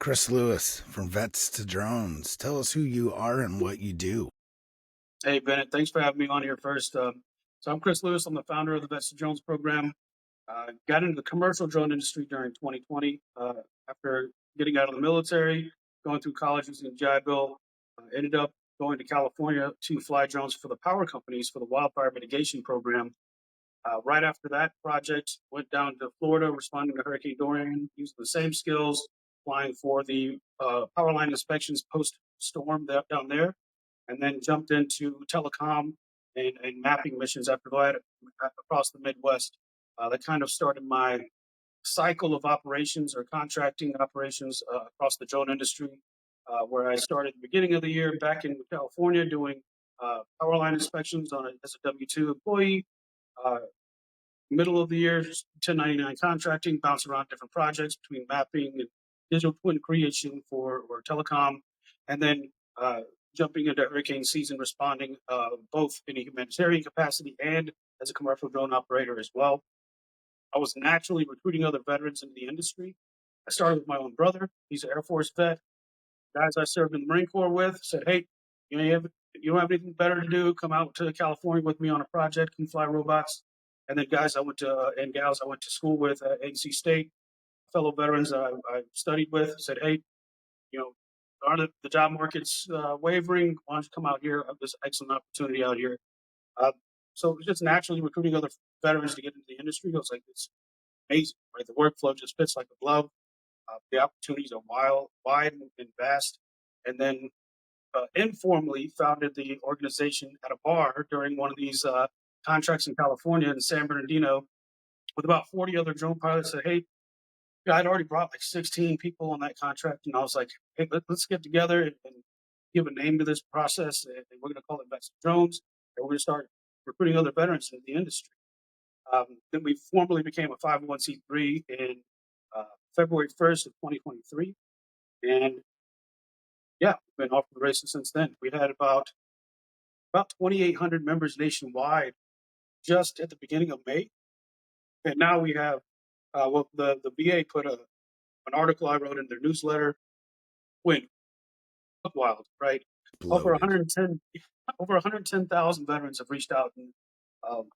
Chris Lewis from Vets to Drones. Tell us who you are and what you do. Hey, Bennett, thanks for having me on here first. So I'm Chris Lewis. I'm the founder of the Vets to Drones program. Got into the commercial drone industry during 2020 after getting out of the military, going through college using the GI Bill. Ended up going to California to fly drones for the power companies for the wildfire mitigation program. Right after that project, went down to Florida, responding to Hurricane Dorian, using the same skills, flying for the power line inspections post storm down there, and then jumped into telecom and mapping missions after that across the Midwest. That kind of started my cycle of operations or contracting operations across the drone industry, where I started at the beginning of the year back in California doing power line inspections as a W-2 employee. Uh, Middle of the year, 1099 contracting, bounce around different projects between mapping and digital twin creation for or telecom, and then jumping into hurricane season, responding both in a humanitarian capacity and as a commercial drone operator as well. I was naturally recruiting other veterans into the industry. I started with my own brother. He's an Air Force vet. Guys I served in the Marine Corps with said, "Hey, you don't have anything better to do, come out to California with me on a project, can fly robots." And then guys I went to and gals I went to school with at NC State, fellow veterans that I studied with, said, "Hey, you know, are the job market's wavering? Why don't you come out here? There's an excellent opportunity out here." Uh, so it was just naturally recruiting other veterans to get into the industry. I was like, it's amazing, right? The workflow just fits like a glove. The opportunities are wide and vast. And then informally founded the organization at a bar during one of these contracts in California in San Bernardino with about 40 other drone pilots. Said, "Hey, I'd already brought like 16 people on that contract." And I was like, "Hey, let's get together and give a name to this process. And we're going to call it Vets to Drones. And we're going to start recruiting other veterans into the industry." Then we formally became a 501c3 in uh, February 1st of 2023. And yeah, we've been off the races since then. We had about 2,800 members nationwide just at the beginning of May, and now we have the VA put an article I wrote in their newsletter. When wild, right? Over Bloated. 110 over 110,000 veterans have reached out in um,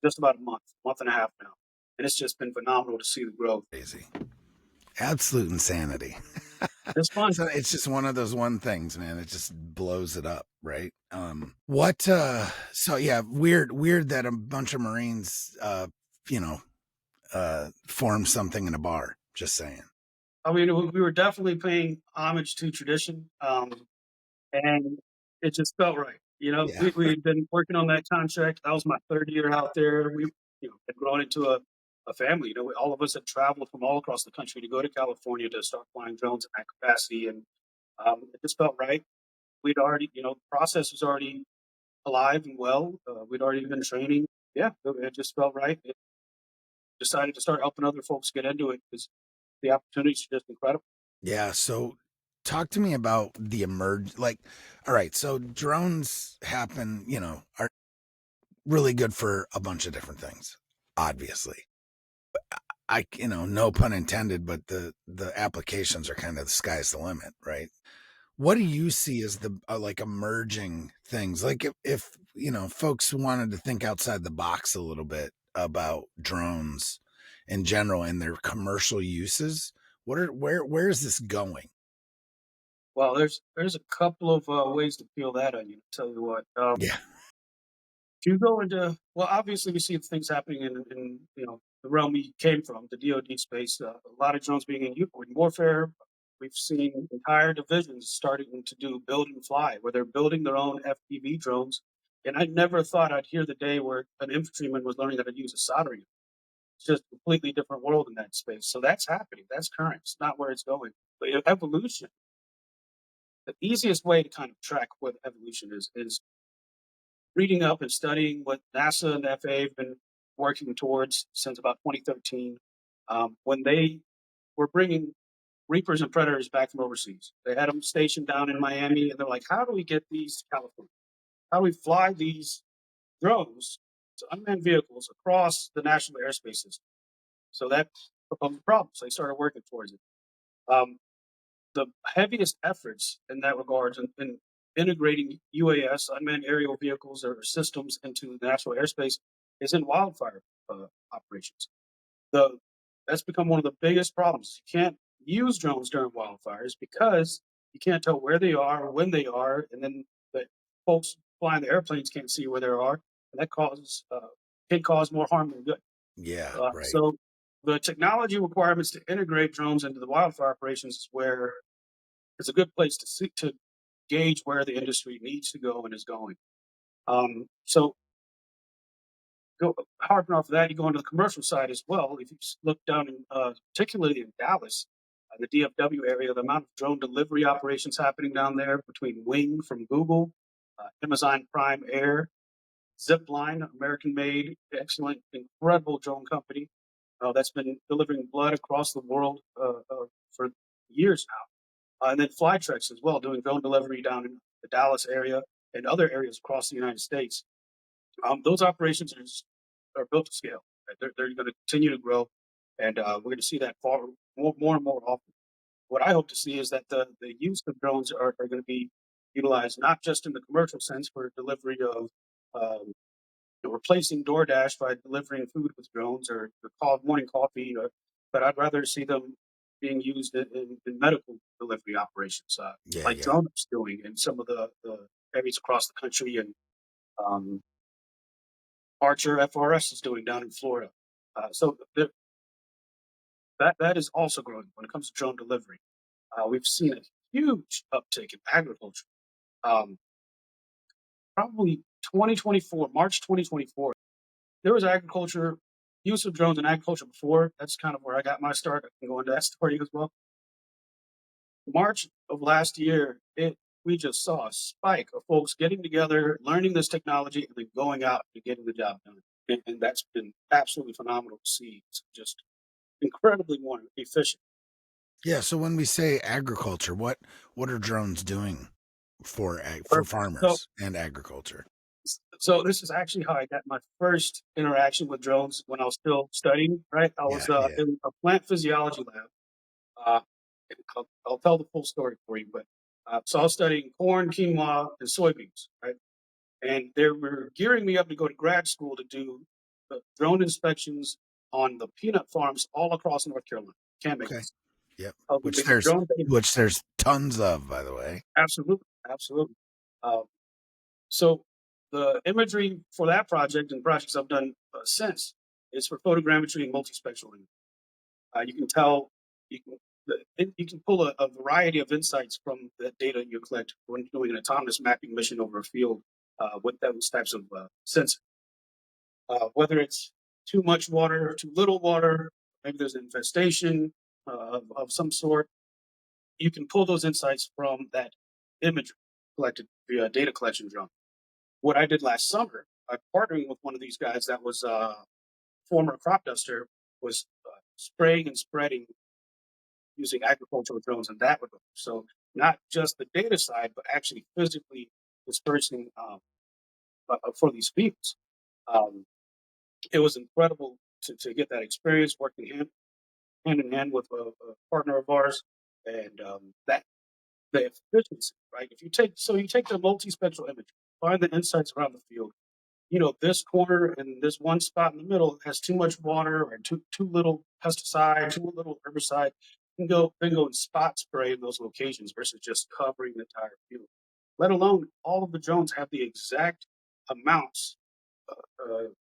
just about a month and a half now, and it's just been phenomenal to see the growth. Crazy. Absolute insanity. It's fun. So it's just one of those one things, man. It just blows it up, right? What so yeah, weird that a bunch of Marines you know, form something in a bar. Just saying. I mean, we were definitely paying homage to tradition, and it just felt right. Yeah. We had been working on that contract. That was my third year out there. We, had grown into a family. All of us had traveled from all across the country to go to California to start flying drones in that capacity, and it just felt right. We'd already, the process was already alive and well. We'd already been training. Yeah, it just felt right. It decided to start helping other folks get into it because the opportunities are just incredible. Yeah, so talk to me about the emerge like all right, so drones happen, are really good for a bunch of different things, obviously. No pun intended, but the applications are kind of the sky's the limit, right? What do you see as the like emerging things? Like if folks wanted to think outside the box a little bit about drones in general and their commercial uses, where is this going? Well, there's a couple of ways to peel that onion. Tell you what, Yeah. if you go into obviously we see things happening in the realm we came from, the DoD space. A lot of drones being in warfare. We've seen entire divisions starting to do build and fly, where they're building their own FPV drones. And I never thought I'd hear the day where an infantryman was learning how to use a soldering. It's just a completely different world in that space. So that's happening. That's current. It's not where it's going. But evolution, the easiest way to kind of track what evolution is reading up and studying what NASA and the FAA have been working towards since about 2013, when they were bringing Reapers and Predators back from overseas. They had them stationed down in Miami, and they're like, "How do we get these to California? How do we fly these drones, unmanned vehicles, across the national airspace system?" So that proposed a problem. So they started working towards it. Um, the heaviest efforts in that regard in integrating UAS, unmanned aerial vehicles or systems into the national airspace is in wildfire operations. The That's become one of the biggest problems. You can't use drones during wildfires because you can't tell where they are, or when they are, and then the folks flying the airplanes can't see where they are, and that causes can cause more harm than good. Yeah, right. So the technology requirements to integrate drones into the wildfire operations is where it's a good place to see to gauge where the industry needs to go and is going. So go harping off of that, you go into the commercial side as well. If you look down in, particularly in Dallas, the DFW area, the amount of drone delivery operations happening down there between Wing from Google, Amazon Prime Air, Zipline, American-made, excellent, incredible drone company that's been delivering blood across the world for years now, and then Flytrex as well, doing drone delivery down in the Dallas area and other areas across the United States. Those operations are built to scale. Right? They're going to continue to grow, and we're going to see that far more and more often. What I hope to see is that the use of drones are going to be utilized not just in the commercial sense for delivery of um, replacing DoorDash by delivering food with drones or the call morning coffee, but I'd rather see them being used in medical delivery operations, Yeah, like yeah. drones doing in some of the areas across the country and um, Archer FRS is doing down in Florida. That is also growing when it comes to drone delivery. We've seen a huge uptick in agriculture. Um, Probably 2024, March 2024, there was agriculture use of drones in agriculture before. That's kind of where I got my start. I can go into that story as well. March of last year, it we just saw a spike of folks getting together, learning this technology, and then going out and getting the job done. And that's been absolutely phenomenal to see. It's just incredibly more efficient. Yeah, so when we say agriculture, what are drones doing for Perfect. So, farmers and agriculture? so this is actually how I got my first interaction with drones when I was still studying. Right, I Yeah, was yeah. in a plant physiology lab. Uh, I'll tell the full story for you, but so I was studying corn, quinoa, and soybeans. Right, and they were gearing me up to go to grad school to do drone inspections on the peanut farms all across North Carolina. Can't make Okay. this. Yep. We Which make there's drone data. which there's tons of, by the way. Absolutely, absolutely. Um, so the imagery for that project and projects I've done since is for photogrammetry and multispectral imaging. You can tell you can you can pull a variety of insights from the data you collect when doing an autonomous mapping mission over a field with those types of sensors. Whether it's too much water, too little water, maybe there's an infestation of some sort. You can pull those insights from that imagery collected via data collection drone. What I did last summer, by partnering with one of these guys that was a former crop duster, was spraying and spreading using agricultural drones in that regard. So not just the data side, but actually physically dispersing for these fields. Um, it was incredible to get that experience working hand in hand with a partner of ours, and that the efficiency, right? If you take so you take the multispectral image, find the insights around the field. This corner and this one spot in the middle has too much water or too little pesticide, too little herbicide. You can go and spot spray in those locations versus just covering the entire field. Let alone all of the drones have the exact amounts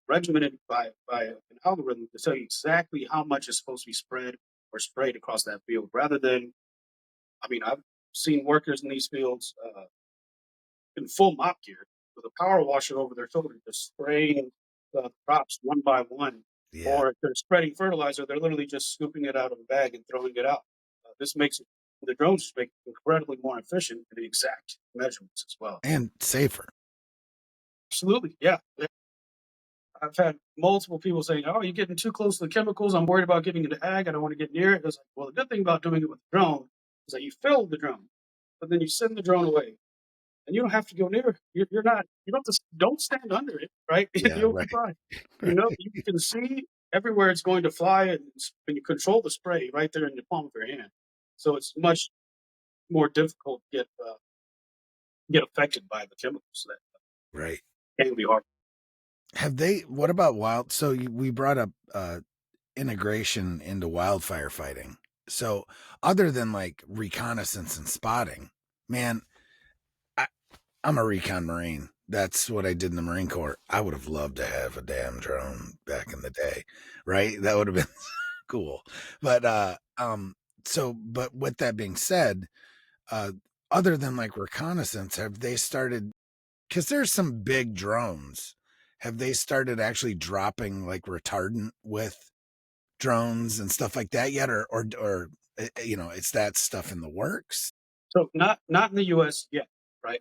regimented by an algorithm to tell you exactly how much is supposed to be spread or sprayed across that field, rather than I've seen workers in these fields in full mop gear with a power washer over their shoulder, just spraying the crops one by one. Yeah. Or if they're spreading fertilizer, they're literally just scooping it out of a bag and throwing it out. This makes the drones just make it incredibly more efficient in the exact measurements as well. And safer. Absolutely, yeah. I've had multiple people saying, "Oh, you're getting too close to the chemicals. I'm worried about getting into ag. I don't want to get near it." It's like, well, the good thing about doing it with a drone is that you fill the drone, but then you send the drone away and you don't have to go near it. You're not. You don't stand under it, right? Yeah, You'll be right. fine. Right. You can see everywhere it's going to fly, and you control the spray right there in the palm of your hand. So it's much. more difficult to get affected by the chemicals that Right. can be harmful. Have they what about wild so we brought up integration into wildfire fighting. So other than like reconnaissance and spotting, man, I, I'm a recon Marine. That's what I did in the Marine Corps. I would have loved to have a damn drone back in the day, right? That would have been cool. But but with that being said, uh other than like reconnaissance, have they started because there's some big drones. Have they started actually dropping like retardant with drones and stuff like that yet, is that stuff in the works? So not in the U.S. yet, right?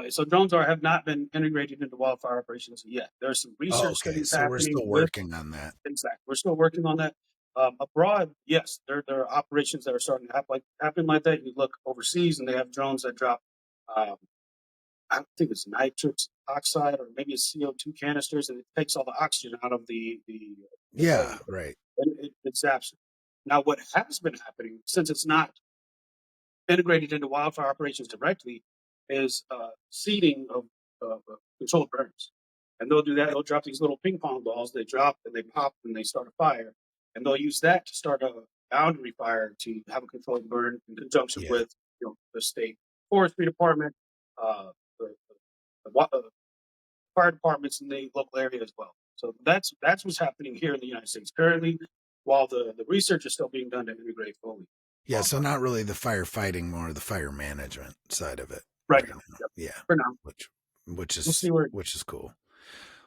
So drones are have not been integrated into wildfire operations yet. There's some Oh, research okay, studies so we're happening still with working on that. exact. We're still working on that. Abroad, yes, there are operations that are starting to happen like that. You look overseas, and they have drones that drop. Um, I think it's nitrous oxide or maybe it's CO2 canisters, and it takes all the oxygen out of the air, Yeah, right. and it zaps it. Now, what has been happening since it's not integrated into wildfire operations directly is seeding of controlled burns. And they'll do that. They'll drop these little ping pong balls. They drop and they pop and they start a fire. And they'll use that to start a boundary fire to have a controlled burn in conjunction Yeah. with the state forestry department, the, the fire departments in the local area as well. So that's what's happening here in the United States currently, while the research is still being done to integrate fully Yeah, so wildfire not really the firefighting, more the fire management side of it right right now. now. Yep. Yeah, For now, which which we'll is see where it which is cool.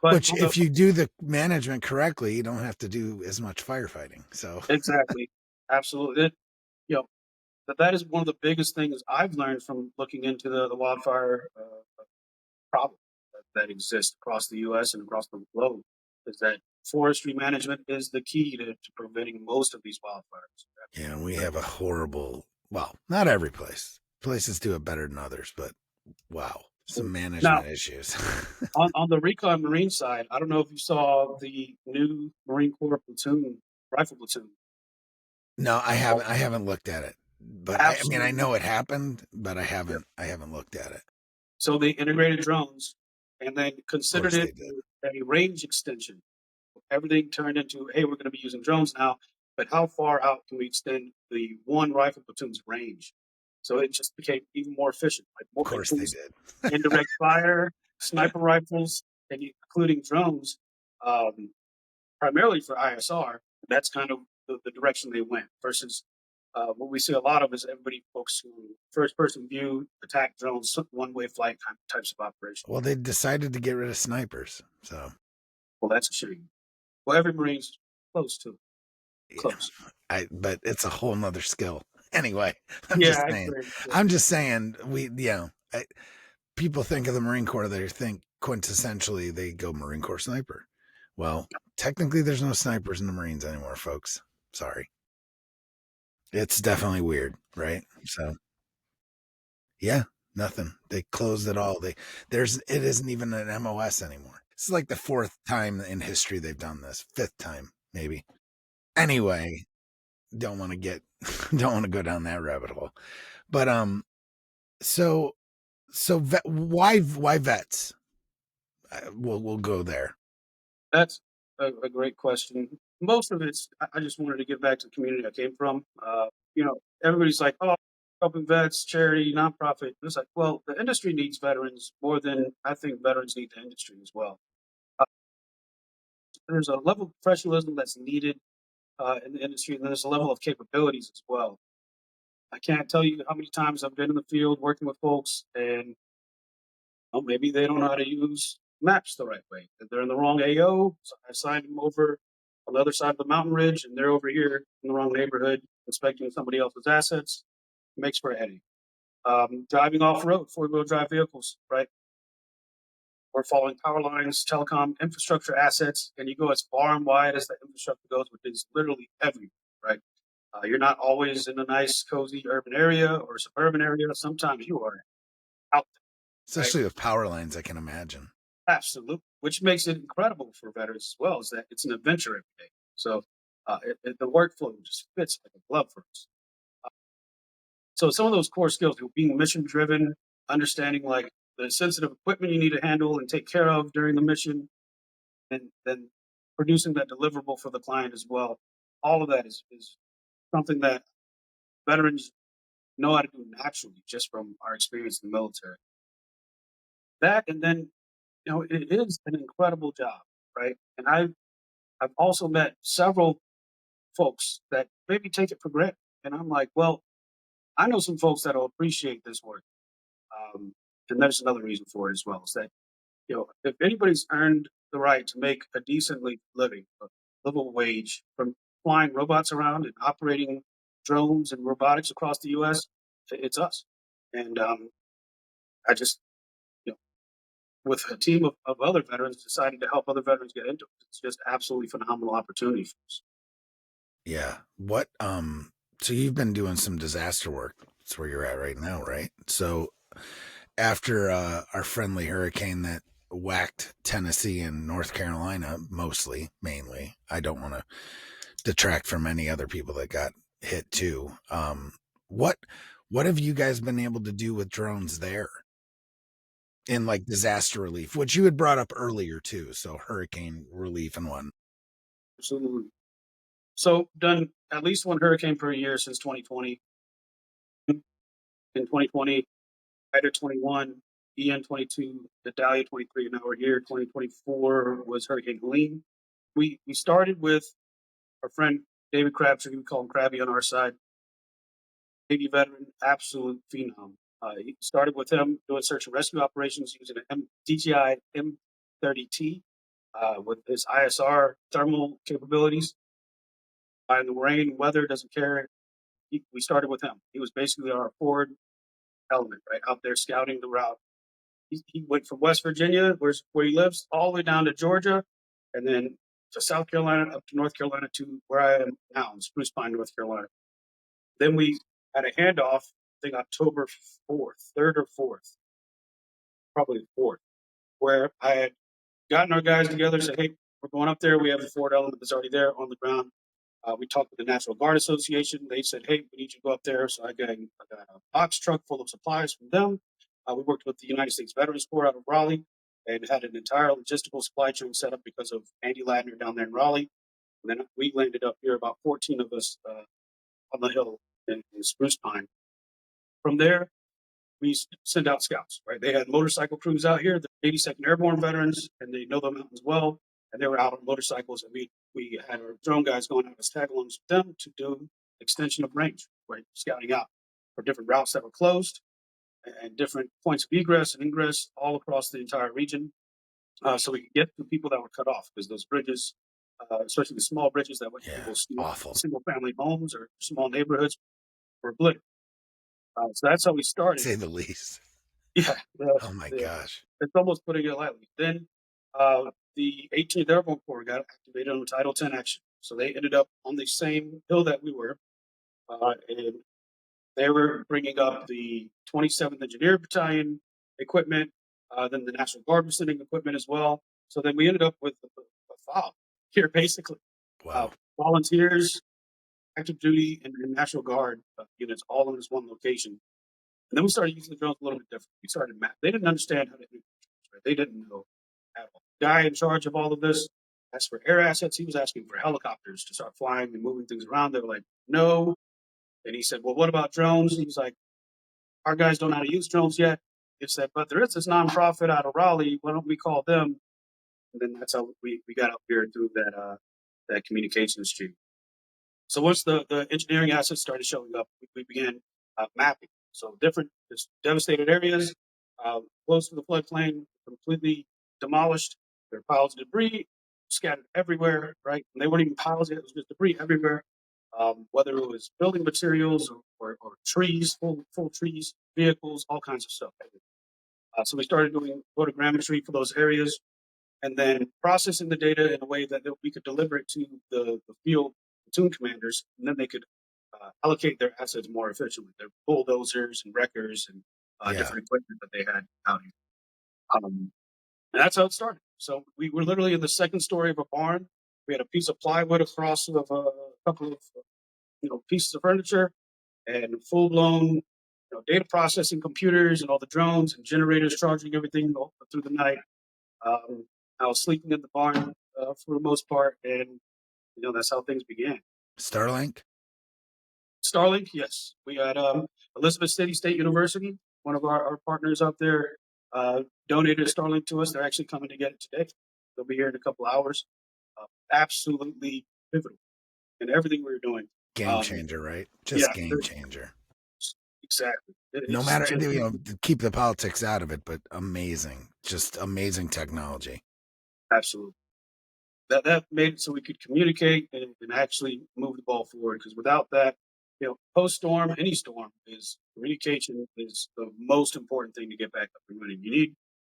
but Which on the if you do the management correctly, you don't have to do as much firefighting. So exactly, absolutely, you know, that is one of the biggest things I've learned from looking into the wildfire, problem that exists across the US and across the globe, is that forestry management is the key to preventing most of these wildfires. yeah, we have a horrible well, not every place. Places do it better than others, but wow, some Now, management issues. on the recon Marine side, I don't know if you saw the new Marine Corps platoon, rifle platoon. No, Oh, I haven't looked at it. But I mean, I absolutely. know it happened, but I haven't looked at it. So they integrated drones and then Of considered course it they did. a range extension. Everything turned into, hey, we're going to be using drones now, but how far out can we extend the one rifle platoon's range? So it just became even more efficient. Like Of more, it course they was did. indirect fire, sniper rifles, and including drones, um, primarily for ISR. That's kind of the direction they went versus what we see a lot of is everybody focusing on first person view, attack drones, one way flight types of operation. Well, they decided to get rid of snipers. So, Well, that's a shame. Well, every Marine's close to yeah, close. but it's a whole nother skill. Anyway, Yeah, I agree. Yeah. I'm just saying, people think of the Marine Corps, they think quintessentially they go Marine Corps sniper. Well, technically, there's no snipers in the Marines anymore, folks. Sorry. It's definitely weird, right? So, yeah, nothing. They closed it all. It isn't even an MOS anymore. This is like the fourth time in history they've done this. Fifth time, maybe. Anyway, don't want to get don't want to go down that rabbit hole. But so why vets? We'll go there. That's a great question. Most of it's, I just wanted to give back to the community I came from. Everybody's like, oh, helping vets, charity, nonprofit. It's like, well, the industry needs veterans more than I think veterans need the industry as well. Uh, there's a level of professionalism that's needed in the industry, and there's a level of capabilities as well. I can't tell you how many times I've been in the field working with folks, and maybe they don't know how to use maps the right way. They're in the wrong AO. So I assigned them over on the other side of the mountain ridge, and they're over here in the wrong neighborhood inspecting somebody else's assets. It makes for a headache. Driving off road, four-wheel drive vehicles, right? We're following power lines, telecom infrastructure assets, and you go as far and wide as the infrastructure goes, which is literally everywhere, right? You're not always in a nice, cozy urban area or suburban area. Sometimes you are out there, right? Especially with power lines, I can imagine. Absolutely, which makes it incredible for veterans as well, is that it's an adventure every day. So the workflow just fits like a glove for us. So some of those core skills, being mission driven, understanding like the sensitive equipment you need to handle and take care of during the mission, and then producing that deliverable for the client as well. All of that is something that veterans know how to do naturally just from our experience in the military. That and then it is an incredible job, right? And I've also met several folks that maybe take it for granted, and I'm like, well, I know some folks that'll appreciate this work, um, and there's another reason for it as well. Is that if anybody's earned the right to make a decently living, a livable wage from flying robots around and operating drones and robotics across the U.S., it's us. And I just, you know, with a team of other veterans, decided to help other veterans get into it. It's just absolutely phenomenal opportunity for us. Yeah. So you've been doing some disaster work. That's where you're at right now, right? So after our friendly hurricane that whacked Tennessee and North Carolina, mostly, mainly, I don't want to detract from any other people that got hit too. What what have you guys been able to do with drones there in like disaster relief, which you had brought up earlier too? So hurricane relief and one. Absolutely. So done at least one hurricane per year since 2020. In 2020, Ida 21, EN 22, Dahlia 23, and now we're here. 2024 was Hurricane Helene. We started with our friend David Crabtree, we call him Krabby on our side, Navy veteran, absolute phenom. He started with him doing search and rescue operations using an DJI M30T with his ISR thermal capabilities. In the rain, weather, doesn't care. We started with him. He was basically our forward element, right out there scouting the route. He went from West Virginia, where he lives, all the way down to Georgia, and then to South Carolina, up to North Carolina, to where I am now in Spruce Pine, North Carolina. Then we had a handoff, I think October 4th, 3rd or 4th, probably 4th, where I had gotten our guys together, said, hey, we're going up there. We have a forward element that's already there on the ground. We talked with the National Guard Association. They said, hey, we need you to go up there. So I got a box truck full of supplies from them. We worked with the United States Veterans Corps out of Raleigh and had an entire logistical supply chain set up because of Andy Ladner down there in Raleigh. And then we landed up here, about 14 of us on the hill in Spruce Pine. From there, we send out scouts, right? They had motorcycle crews out here, the 82nd Airborne veterans, and they know the mountains well. And they were out on motorcycles, and we had our drone guys going out as tag alongs with them to do extension of range, right? Scouting out for different routes that were closed and different points of egress and ingress all across the entire region. So we could get to people that were cut off because those bridges, especially the small bridges that went to Yeah. people's Awful. single family homes or small neighborhoods, were obliterated. So that's how we started. Say the least. Yeah, Oh my the gosh. it's almost putting it lightly. Then the 18th Airborne Corps got activated on Title 10 action. So they ended up on the same hill that we were, and they were bringing up the 27th Engineer Battalion equipment, then the National Guard was sending equipment as well. So then we ended up with a fob here, basically. Uh, Wow. Volunteers, active duty, and National Guard units all in this one location. And then we started using the drones a little bit different. We started map. They didn't understand how to do drones, right? They didn't know at all. The guy in charge of all of this asked for air assets. He was asking for helicopters to start flying and moving things around. They were like, no. And he said, well, what about drones? He was like, our guys don't know how to use drones yet. He said, but there is this nonprofit out of Raleigh. Why don't we call them? And then that's how we got up here through that communication stream. So once the engineering assets started showing up, we began mapping. So different devastated areas, close to the floodplain, completely demolished. There are piles of debris scattered everywhere, right? And they weren't even piles; it was just debris everywhere. Whether it was building materials or trees, full trees, vehicles, all kinds of stuff. So we started doing photogrammetry for those areas and then processing the data in a way that we could deliver it to the field platoon commanders, and then they could allocate their assets more efficiently. Their bulldozers and wreckers and Yeah. different equipment that they had out here. And that's how it started. So we were literally in the second story of a barn. We had a piece of plywood across of a couple of pieces of furniture and full blown data processing computers and all the drones and generators charging everything through the night. Um, I was sleeping in the barn for the most part, and that's how things began. Starlink? Starlink, yes, we had Elizabeth City State University, one of our partners out there, donated Starlink to us. They're actually coming to get it today. They'll be here in a couple hours. Absolutely pivotal in everything we were doing. Game Um, changer, right? Just yeah, game changer. exactly. No It's matter, just keep the politics out of it, but amazing. Just amazing technology. absolutely. That made it so we could communicate and actually move the ball forward. Because without that, post storm, any storm is communication is the most important thing to get back up and running. You need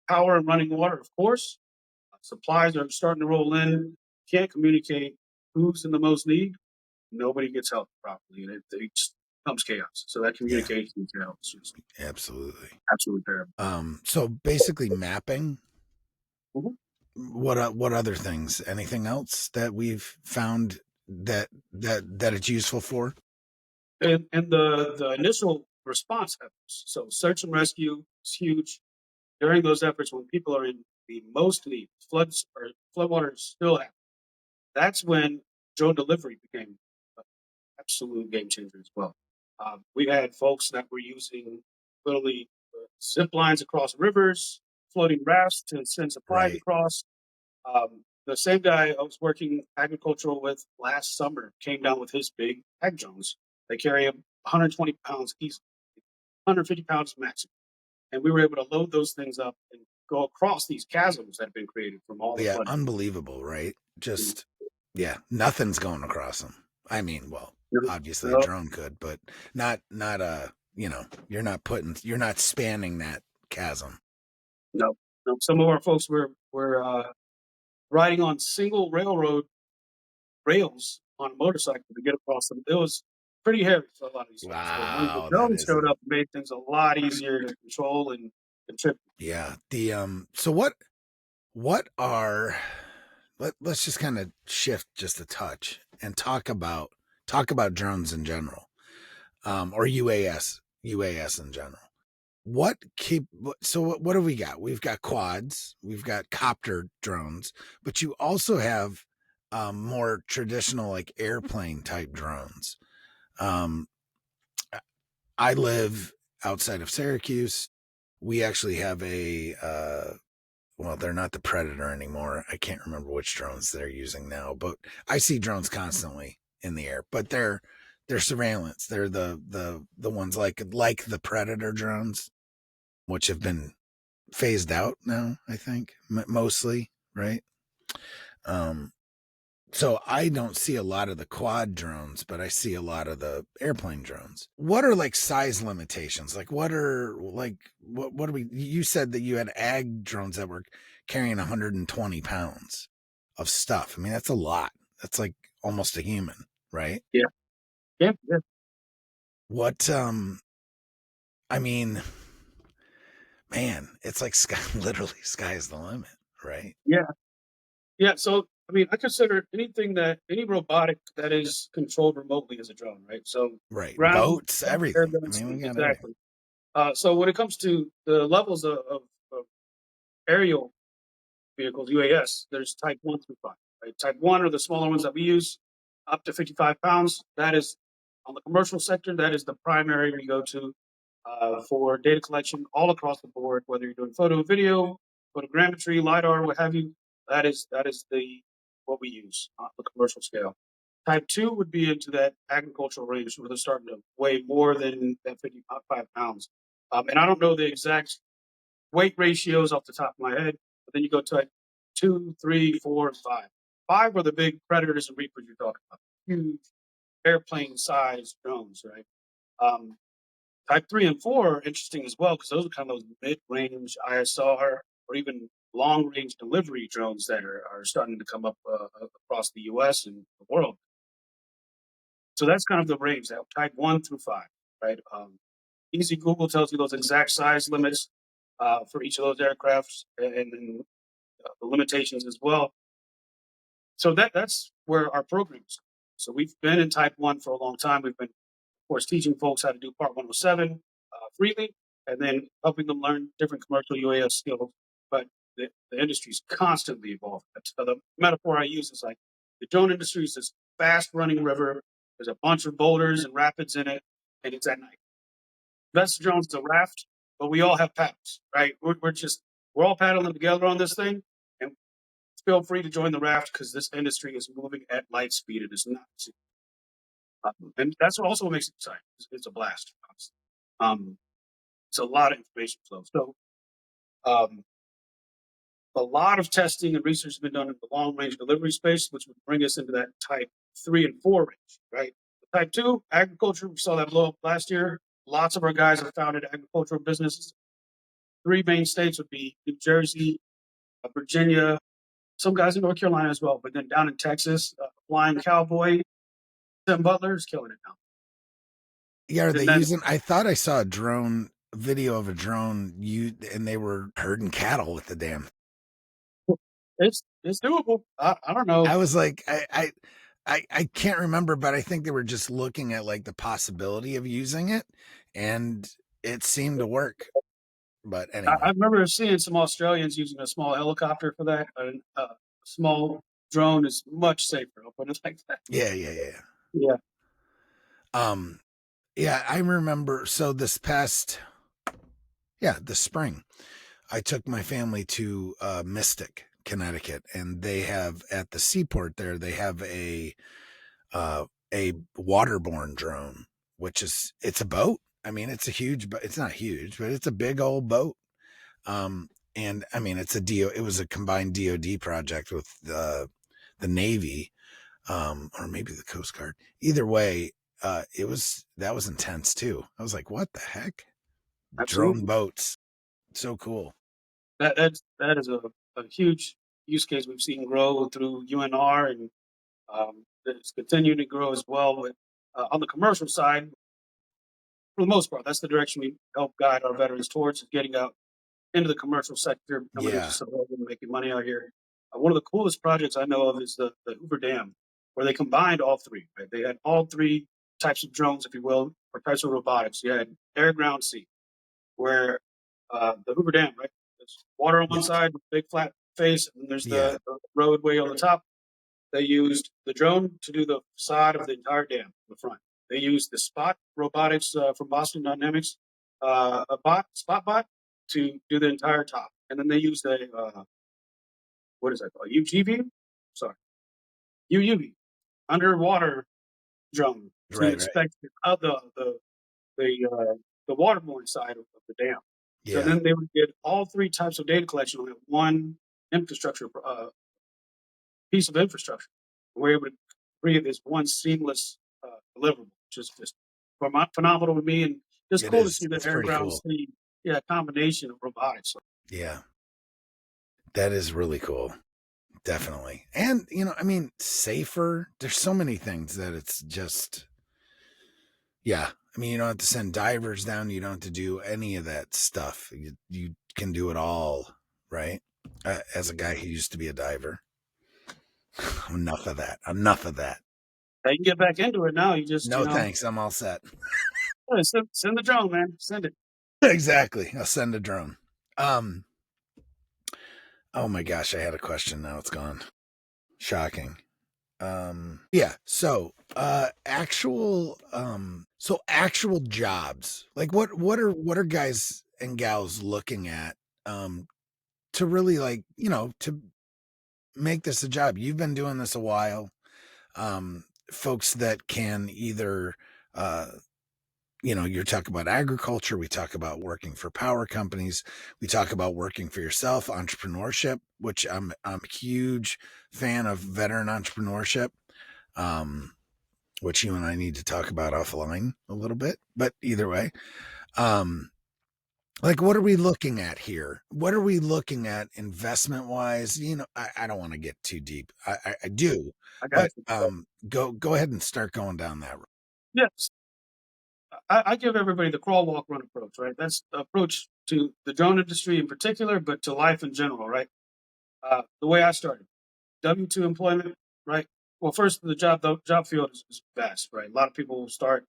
power and running water, of course. Supplies are starting to roll in. Can't communicate who's in the most need. Nobody gets help properly, and it just becomes chaos. So that Yeah, communication channel is just absolutely. absolutely terrible. So basically mapping. Mhm. What other things? Anything else that we've found that it's useful for? And the initial response efforts. So search and rescue is huge during those efforts when people are in the most need, floods or floodwaters still happen. That's when drone delivery became an absolute game changer as well. We had folks that were using literally zip lines across rivers, floating rafts to send supplies Right. across. The same guy I was working agricultural with last summer came down with his big ag drones. They carry 120 pounds easy, 150 pounds maximum. And we were able to load those things up and go across these chasms that have been created from all the Yeah, flooding. unbelievable, right? Mm, Just yeah, nothing's going across them. I mean, well, No, obviously a no, drone could, but not you're not spanning that chasm. no, no. Some of our folks were riding on single railroad rails on a motorcycle to get across them. It was pretty heavy for a lot of these folks. But when the Wow, that drones is showed up, it made things a lot easier to control and contribute. yeah. The so what are let's just kind of shift just a touch and talk about drones in general. Or UAS in general. What have we got? We've got quads, we've got copter drones, but you also have more traditional like airplane type drones. Um, I live outside of Syracuse. We actually have well, they're not the Predator anymore. I can't remember which drones they're using now, but I see drones constantly in the air. But they're surveillance. They're the ones like the Predator drones, which have been phased out now. I think mostly, right? Um, so I don't see a lot of the quad drones, but I see a lot of the airplane drones. What are like size limitations? Like what are we you said that you had ag drones that were carrying 120 pounds of stuff. I mean, that's a lot. That's like almost a human, right? Yeah, yeah, yeah, What I mean, man, it's like sky literally sky's the limit, right? yeah, yeah. So I mean, I consider any robotic that is controlled remotely as a drone, right? So Right. ground, Boats, air everything. I guns, mean, we got everything. exactly. So when it comes to the levels of aerial vehicles, UAS, there's type 1 through 5. Right? Type 1 are the smaller ones that we use, up to 55 pounds. That is on the commercial sector, that is the primary we go to for data collection all across the board, whether you're doing photo, video, photogrammetry, LiDAR, what have you. That is the what we use on the commercial scale. Type 2 would be into that agricultural range where they're starting to weigh more than that 55 pounds. And I don't know the exact weight ratios off the top of my head, but then you go to like 2, 3, 4, and 5. 5 are the big predators and reapers you're talking about. Huge airplane sized drones, right? Um, type 3 and 4 are interesting as well because those are kind of those mid range ISR or even long range delivery drones that are starting to come up across the US and the world. So that's kind of the range that type 1 through 5, right? Easy Google tells you those exact size limits for each of those aircrafts and then the limitations as well. So that's where our programs. So we've been in Type 1 for a long time. We've been, of course, teaching folks how to do Part 107 freely, and then helping them learn different commercial UAS skills. But the industry is constantly evolving. The metaphor I use is like the drone industry is this fast running river. There's a bunch of boulders and rapids in it, and it's at night. Best drones is a raft, but we all have paddles, right? We're all paddling together on this thing, and feel free to join the raft because this industry is moving at light speed. It is not, and that's what also makes it exciting. It's a blast. It's a lot of information flow. So um, a lot of testing and research has been done in the long range delivery space, which would bring us into that type 3 and 4 range, right? The type 2, agriculture, we saw that blow up last year. Lots of our guys have founded agricultural businesses. 3 main states would be New Jersey, Virginia, some guys in North Carolina as well. But then down in Texas, Flying Cowboy, Tim Butler is killing it now. Yeah, are they And then using I thought I saw a drone video of a drone and they were herding cattle with the damn. it's doable. I don't know. I was like, I can't remember, but I think they were just looking at like the possibility of using it, and it seemed to work. But I anyway, remember seeing some Australians using a small helicopter for that. A small drone is much safer. I'll put it like that. yeah. Yeah, Um, yeah, I remember. So this spring, I took my family to Mystic, Connecticut, and they have at the seaport there. They have a waterborne drone, which it's a boat. I mean, it's a huge, but it's not huge, but it's a big old boat. And I mean, it was a combined DoD project with the Navy, or maybe the Coast Guard. Either way, that was intense too. I was like, what the heck? Drone absolutely. boats. So cool. That is a huge use case we've seen grow through UNR, and it's continuing to grow as well. But on the commercial side, for the most part, that's the direction we help guide our veterans towards, getting out into the commercial sector, becoming into Yeah. civilian, and making money out here. One of the coolest projects I know of is the Hoover Dam, where they combined all three. Right? They had all three types of drones, if you will, or types of robotics. You had air, ground, sea, where the Hoover Dam, right? There's water on Yeah. one side, big flat face, and there's Yeah. the roadway on the top. They used the drone to do the facade of the entire dam, the front. They used the Spot robotics from Boston Dynamics, Spotbot, to do the entire top, and then they used a what is that called? UGV, sorry, UUV, underwater drone to Right. inspect the the waterborne side of the dam. So Yeah. then they would get all three types of data collection on that one infrastructure piece of infrastructure. We're able to create this one seamless deliverable, which is just phenomenal to me, and just It cool to is. see the It's air pretty ground cool. sea, yeah, combination of robotics. Yeah. That is really cool. Definitely. And, I mean, safer. There's so many things that it's just, yeah. I mean, you don't have to send divers down. You don't have to do any of that stuff. You can do it all, right? As a guy who used to be a diver. Enough of that. Enough of that. You can get back into it now. You just, No thanks. I'm all set. send the drone, man. Send it. Exactly. I'll send a drone. Um, oh my gosh, I had a question. Now it's gone. Shocking. Yeah, actual jobs, like what are guys and gals looking at to really, like, to make this a job? You've been doing this a while. Folks that can either uh you're talking about agriculture, we talk about working for power companies, we talk about working for yourself, entrepreneurship, which I'm a huge fan of veteran entrepreneurship. um which you and I need to talk about offline a little bit. But either way, um, like, what are we looking at here? What are we looking at investment wise? I don't want to get too deep. I do, I got but you. go ahead and start going down that road. Yes, I give everybody the crawl, walk, run approach. Right, that's the approach to the drone industry in particular, but to life in general. Right, the way I started, W-2 employment. Right. Well, first the job field is vast. Right, a lot of people start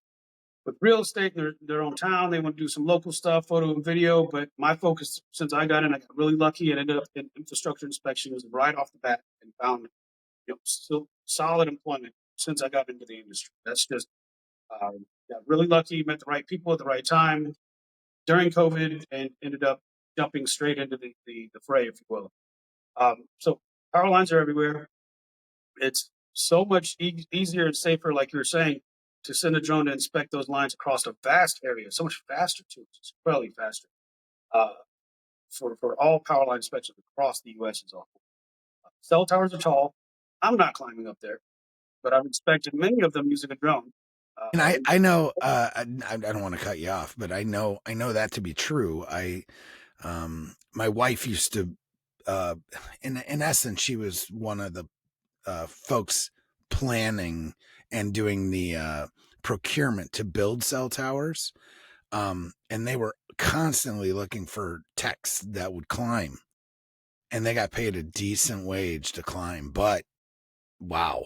with real estate in their own town. They want to do some local stuff, photo and video. But my focus, since I got in, I got really lucky and ended up in infrastructure inspection was right off the bat and found still solid employment since I got into the industry. That's just got really lucky, met the right people at the right time during COVID, and ended up jumping straight into the fray, if you will. So power lines are everywhere. It's so much easier and safer, like you were saying, to send a drone to inspect those lines across a vast area. So much faster too. It's incredibly faster uh, for all power line inspections across the U.S. is awful. Cell towers are tall. I'm not climbing up there, but I've inspected many of them using a drone. And Uh, I know, I don't want to cut you off, but I know that to be true. My wife used to, uh, in essence, she was one of the folks planning and doing the procurement to build cell towers. And they were constantly looking for techs that would climb, and they got paid a decent wage to climb. But wow,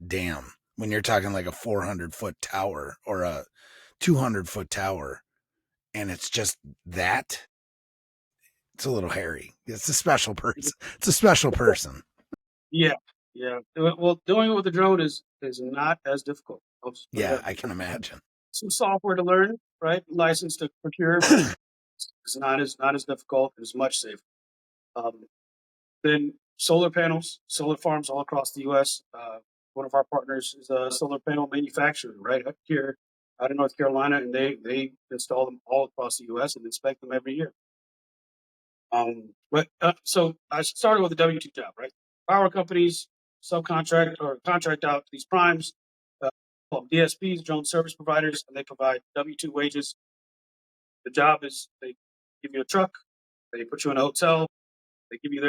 damn, when you're talking like a 400-foot tower or a 200-foot tower, and it's just that, it's a little hairy. It's a special person. It's a special person. yeah, yeah. Well, doing it with a drone is not as difficult. I'll just put it Yeah, that I can imagine. some software to learn, right? License to procure, but it's not as difficult. It's much safer. Um, then solar panels, solar farms all across the U.S. One of our partners is a solar panel manufacturer right up here out in North Carolina, and they install them all across the U.S. and inspect them every year. But so I started with a W two job, right? Power companies subcontract or contract out these primes, called DSPs, drone service providers, and they provide W two wages. The job is they give you a truck, they put you in a hotel, they give you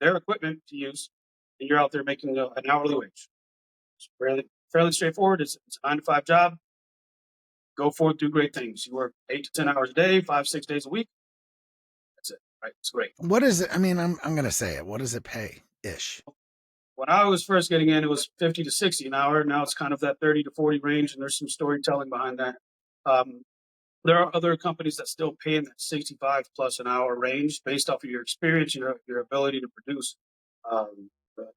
their equipment to use, and you're out there making an hourly wage. It's fairly straightforward. It's a 9 to 5 job. Go forth, do great things. You work 8 to 10 hours a day, 5 6 days a week. That's it, right? It's great. What is it? I mean, I'm gonna say it. What does it pay ish? When I was first getting in, it was 50 to 60 an hour. Now it's kind of that 30 to 40 range, and there's some storytelling behind that. Um, there are other companies that still pay in that 65 plus an hour range based off of your experience, your ability to produce the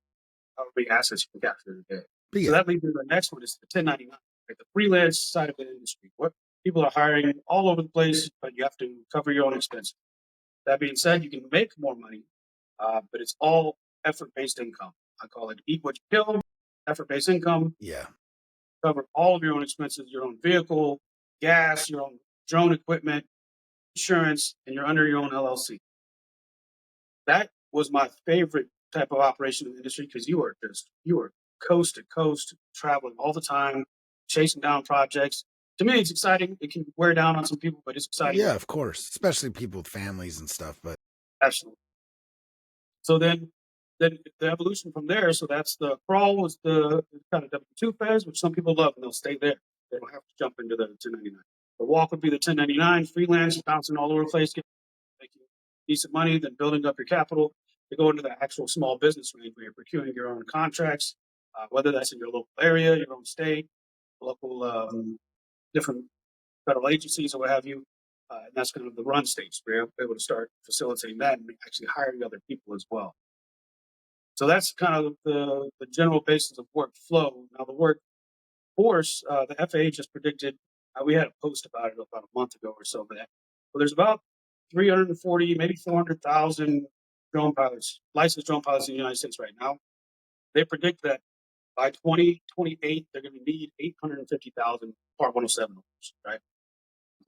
how many assets you can capture in a day. But So yeah, that leads to the next one is the 1099, right? The freelance side of the industry. What people are hiring all over the place, but you have to cover your own expenses. That being said, you can make more money, but it's all effort-based income. I call it eat what you kill, effort-based income. yeah. Cover all of your own expenses, your own vehicle, gas, your own drone equipment, insurance, and you're under your own LLC. That was my favorite type of operation in the industry because you are coast to coast, traveling all the time, chasing down projects. To me, it's exciting. It can wear down on some people, but it's exciting Yeah, work. of course, especially people with families and stuff. But Absolutely. So then the evolution from there. So that's the crawl was the kind of W two phase, which some people love and they'll stay there. They don't have to jump into the 1099. The walk would be the 1099 freelance, bouncing all over the place, making decent money, then building up your capital to go into the actual small business range where you're procuring your own contracts, whether that's in your local area, your own state, local different federal agencies or what have you. And that's kind of the run stage where you're able to start facilitating that and actually hiring other people as well. So that's kind of the general basis of workflow. Now, the workforce, the FAA just predicted, we had a post about it about a month ago or so, but there's about 340, maybe 400,000 drone pilots, licensed drone pilots in the United States right now. They predict that by 2028, they're going to need 850,000 Part 107 owners, right?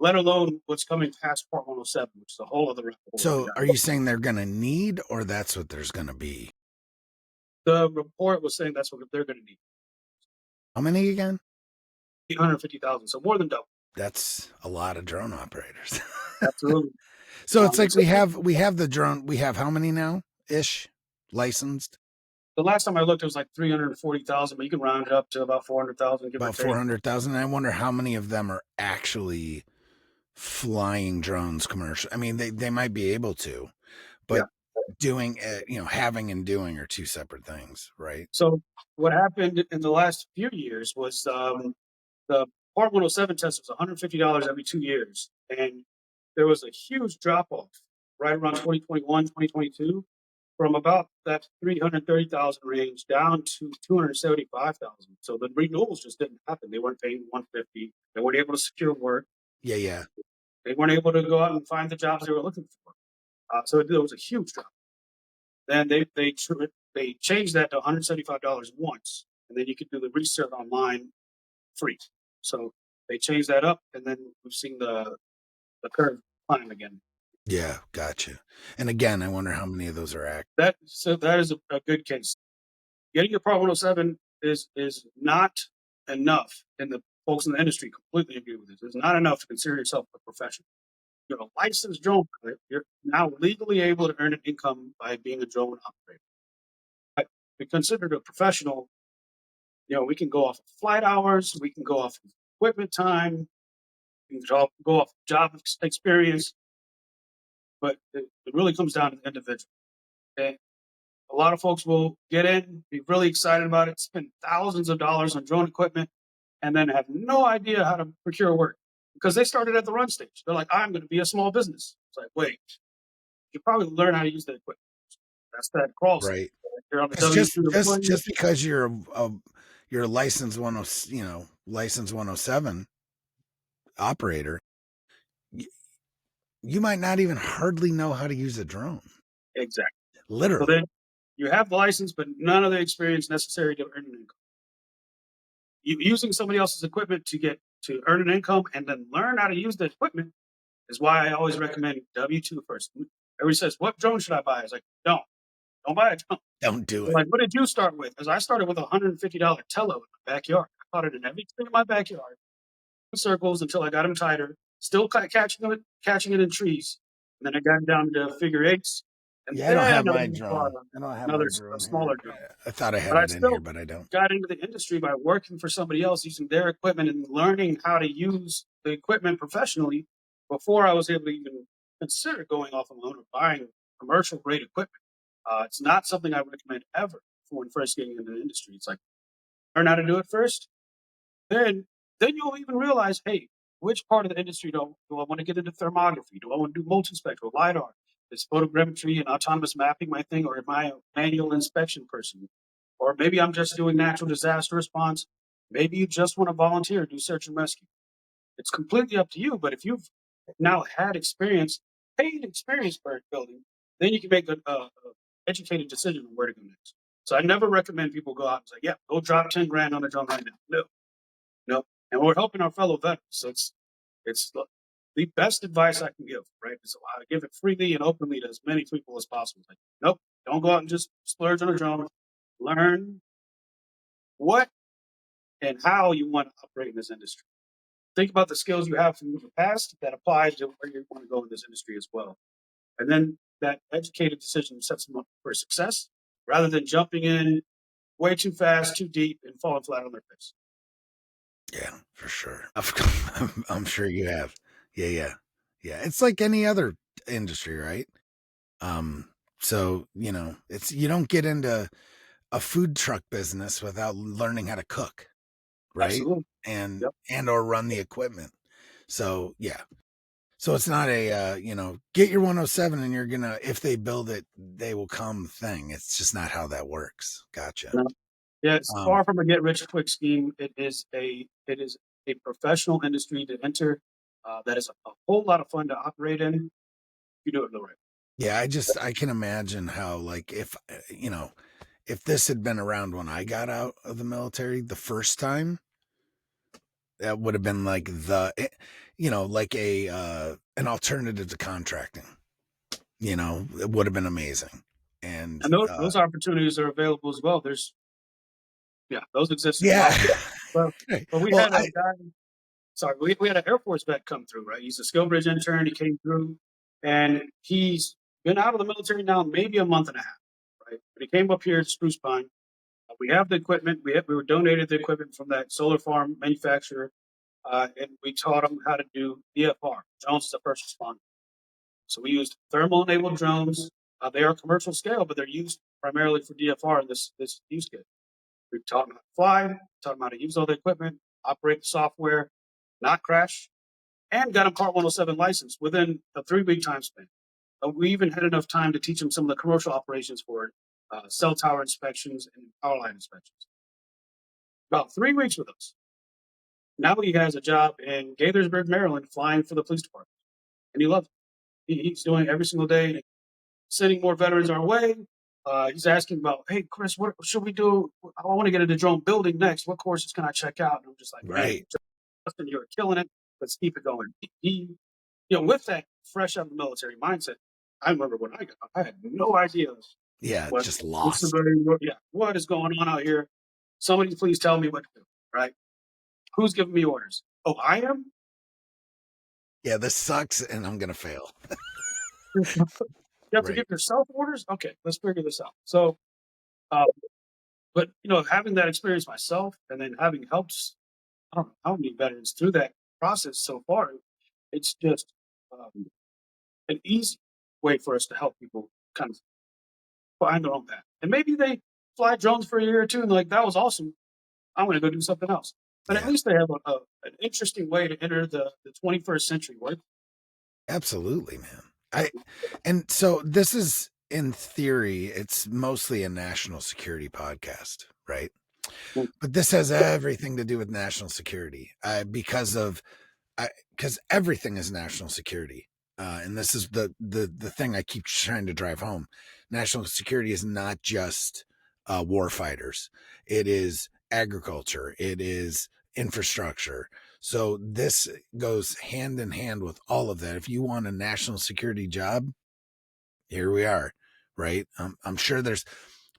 Let alone what's coming past Part 107, which is a whole other rabbit hole that we so, got. are you saying they're gonna need, or that's what there's gonna be? The report was saying that's what they're going to need, How many again? 850,000, so more than double. That's a lot of drone operators. Absolutely. So it's like So we have the drone. We have how many now ish licensed? the last time I looked, it was like 340,000, but you can round it up to about 400,000, give or About take. 400,000. I wonder how many of them are actually flying drones commercial. I mean, they might be able to, Yeah. but doing it, having and doing are two separate things, right? So what happened in the last few years was the Part 107 test was $150 every 2 years. And there was a huge drop off right around 2021, 2022, from about that 330,000 range down to 275,000. So the renewals just didn't happen. They weren't paying 150. They weren't able to secure work. Yeah, yeah, They weren't able to go out and find the jobs they were looking for. So there was a huge drop. Then they changed that to $175 once, and then you could do the research online free. So they changed that up, and then we've seen the curve climb again. yeah. Gotcha. And again, I wonder how many of those are act. That is a good case. Getting your Part 107 is not enough, and the folks in the industry completely agree with this. It's not enough to consider yourself a professional. You're a licensed drone pilot. You're now legally able to earn an income by being a drone operator. But to be considered a professional, we can go off of flight hours, we can go off of equipment time, we can go off job experience, but it really comes down to the individual. And a lot of folks will get in, be really excited about it, spend thousands of dollars on drone equipment, and then have no idea how to procure work because they started at the run stage. They're like, I'm going to be a small business. It's like, wait, you probably learn how to use the equipment. That's that crawl stage. Right. You're on the Because W two employee. just because you're a licensed licensed 107 operator, you, you might not even hardly know how to use a drone. Exactly. So Literally. then you have the license, but none of the experience necessary to earn an income. Using somebody else's equipment to earn an income and then learn how to use the equipment is why I always recommend W-2 first. Everybody says, "What drone should I buy?" I was like, don't buy a drone." Don't do They're it. like, "What did you start with?" Because I started with a $150 Tello in my backyard. I caught it in every tree in my backyard, circles until I got him tighter. Still catching it in trees. And then I got him down to figure eights, and Yeah, I don't have then I my bought drone. I don't have another my a drone smaller here. drone. I thought I But had I it in here, still but I don't. got into the industry by working for somebody else, using their equipment and learning how to use the equipment professionally before I was able to even consider going off on my own or buying commercial grade equipment. It's not something I recommend ever for when first getting into the industry. It's like learn how to do it first, then then you'll even realize, hey, which part of the industry do I want to get into thermography? Do I want to do multispectral, LiDAR? Is photogrammetry and autonomous mapping my thing, or am I a manual inspection person? Or maybe I'm just doing natural disaster response. Maybe you just want to volunteer, do search and rescue. It's completely up to you. But if you've now had experience, paid experience bird building, then you can make a educated decision on where to go next. So I never recommend people go out and say, yeah, go drop 10 grand on a drum right now. No, no. And we're helping our fellow veterans. So it's the best advice I can give, right? So I give it freely and openly to as many people as possible. Like, nope, don't go out and just splurge on a drone. Learn what and how you want to operate in this industry. Think about the skills you have from the past that apply to where you want to go in this industry as well. And then that educated decision sets them up for success rather than jumping in way too fast, too deep, and falling flat on their face. Yeah, for sure. I'm sure you have. Yeah, yeah. Yeah. It's like any other industry, right? Um, so, it's you don't get into a food truck business without learning how to cook, right? Absolutely. And Yep. or run the equipment. So, yeah. So it's not a get your 107 and you're gonna if they build it, they will come thing. It's just not how that works. Gotcha. No. Yeah, it's Um, far from a get rich quick scheme. It is a professional industry to enter. That is a whole lot of fun to operate in. If you do it the right way. yeah, I can imagine how like if if this had been around when I got out of the military the first time, that would have been like like a an alternative to contracting. It would have been amazing. And And those opportunities are available as well. Yeah, those exist as yeah. well. But Right. but we Well, had a guy. Sorry, we had an Air Force vet come through. Right, he's a skill bridge intern. He came through, and he's been out of the military now maybe a month and a half. Right, but he came up here to Spruce Pine. We have the equipment. We were donated the equipment from that solar farm manufacturer, and we taught him how to do DFR, drones as a first responder. So we used thermal enabled drones. They are commercial scale, but they're used primarily for DFR in this use case. We taught him how to fly, taught him how to use all the equipment, operate the software, not crash, and got him Part 107 license within a 3 week time span. We even had enough time to teach him some of the commercial operations for cell tower inspections and power line inspections. About 3 weeks with us. Now he has a job in Gaithersburg, Maryland, flying for the police department, and he loves it. He's doing it every single day, sending more veterans our way. He's asking about, hey, Chris, what should we do? I want to get into drone building next. What courses can I check out? And I'm just like, man, Right. Justin, you're killing it. Let's keep it going. With that fresh out of the military mindset, I remember when I got out, I had no idea Yeah. what Just what's the lost. what is going on out here. Somebody please tell me what to do. Right? Who's giving me orders? Oh, I am. Yeah. This sucks and I'm going to fail. You have to Right. give yourself orders. Okay, let's figure this out. So, uh, but having that experience myself, and then having helped, I don't know how many veterans through that process so far, it's just um, an easy way for us to help people kind of find their own path. And maybe they fly drones for a year or two and they're like, that was awesome. I'm going to go do something else. But at Yeah. least they have an interesting way to enter the 21st century. What? Absolutely, man. And so this is, in theory, it's mostly a national security podcast, right? But this has everything to do with national security, because everything is national security. And this is the thing I keep trying to drive home. National security is not just war fighters. It is agriculture. It is infrastructure. So this goes hand in hand with all of that. If you want a national security job, here we are, right? I'm sure there's